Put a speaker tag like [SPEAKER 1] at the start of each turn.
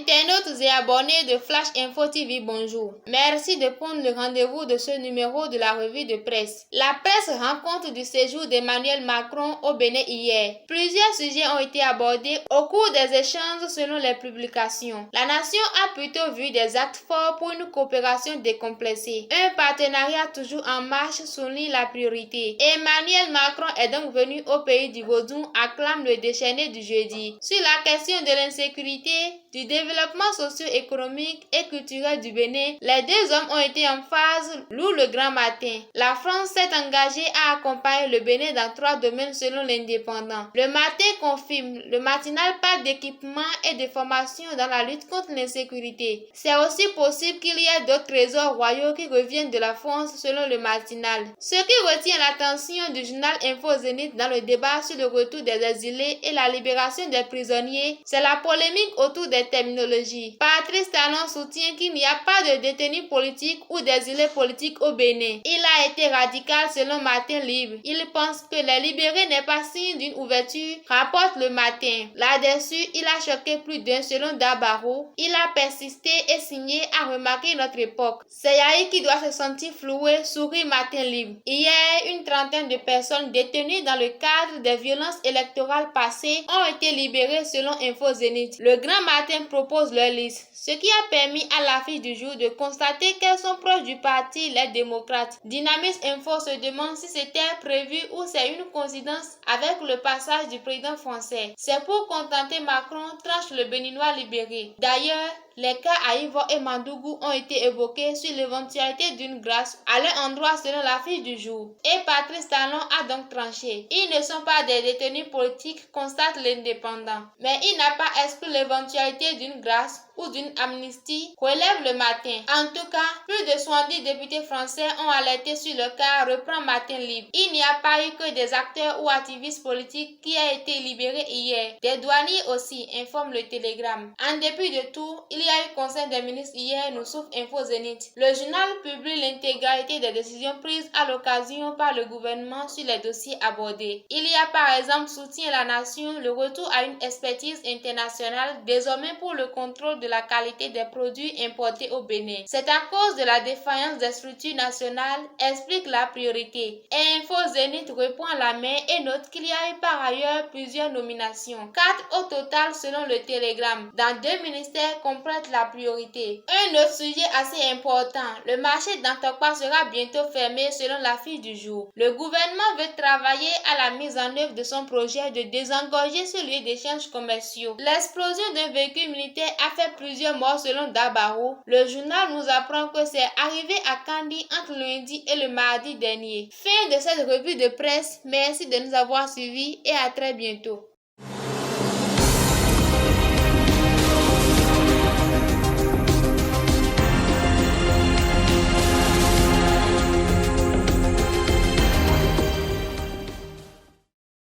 [SPEAKER 1] Internautes et abonnés de Flash Info TV, bonjour. Merci de prendre le rendez-vous de ce numéro de la revue de presse. La presse rend compte du séjour d'Emmanuel Macron au Bénin hier. Plusieurs sujets ont été abordés au cours des échanges selon les publications. La nation a plutôt vu des actes forts pour une coopération décomplexée. Un partenariat toujours en marche souligne la priorité. Emmanuel Macron est donc venu au pays du Vaudou, acclame le déchaîné du jeudi. Sur la question de l'insécurité, du développement socio-économique et culturel du Bénin, les deux hommes ont été en phase, lourd le grand matin. La France s'est engagée à accompagner le Bénin dans 3 domaines selon l'Indépendant. Le matin confirme le matinal pas d'équipement et de formation dans la lutte contre l'insécurité. C'est aussi possible qu'il y ait d'autres trésors royaux qui reviennent de la France selon le matinal. Ce qui retient l'attention du journal Info Zénith dans le débat sur le retour des exilés et la libération des prisonniers, c'est la polémique autour des terminologies. Patrice Talon soutient qu'il n'y a pas de détenus politiques ou d'exilés politiques au Bénin. Il a été radical selon Matin Libre. Il pense que les libérés n'est pas signe d'une ouverture, rapporte le Matin. Là-dessus, il a choqué plus d'un selon Dabaro. Il a persisté et signé à remarquer notre époque. C'est Yahi qui doit se sentir floué, sourit Matin Libre. Hier, une trentaine de personnes détenues dans le cadre des violences électorales passées ont été libérées selon Info Zénith. Le Grand Matin propose leur liste, ce qui a permis à l'affiche du jour de constater qu'elles sont proches du parti Les Démocrates. Dynamisme Info se demande si c'était prévu ou c'est une coïncidence avec le passage du président français. C'est pour contenter Macron, tranche le Béninois libéré. D'ailleurs, les cas à Yvon et Mandougou ont été évoqués sur l'éventualité d'une grâce à leur endroit selon l'affiche du jour. Et Patrice Talon a donc tranché. Ils ne sont pas des détenus politiques, constate l'Indépendant. Mais il n'a pas exclu l'éventualité d'une grâce ou d'une amnistie, relève le Matin. En tout cas, plus de 70 députés français ont alerté sur le cas, reprend Matin Libre. Il n'y a pas eu que des acteurs ou activistes politiques qui aient été libérés hier. Des douaniers aussi, informe le Télégramme. En dépit de tout, il y a eu conseil des ministres hier, nous souffre Info Zénith. Le journal publie l'intégralité des décisions prises à l'occasion par le gouvernement sur les dossiers abordés. Il y a par exemple soutien à la nation, le retour à une expertise internationale, désormais pour le contrôle de la qualité des produits importés au Bénin. C'est à cause de la défaillance des structures nationales, explique la priorité. Et Info Zénith reprend la main et note qu'il y a eu par ailleurs plusieurs nominations. 4 au total selon le Télégramme. Dans 2 ministères complètent la priorité. Un autre sujet assez important, le marché d'Antokpa sera bientôt fermé selon l'affiche du jour. Le gouvernement veut travailler à la mise en œuvre de son projet de désengorger ce lieu d'échanges commerciaux. L'explosion d'un véhicule militaire a fait plusieurs morts selon Dabaro. Le journal nous apprend que c'est arrivé à Kandi entre le lundi et le mardi dernier. Fin de cette revue de presse. Merci de nous avoir suivis et à très bientôt.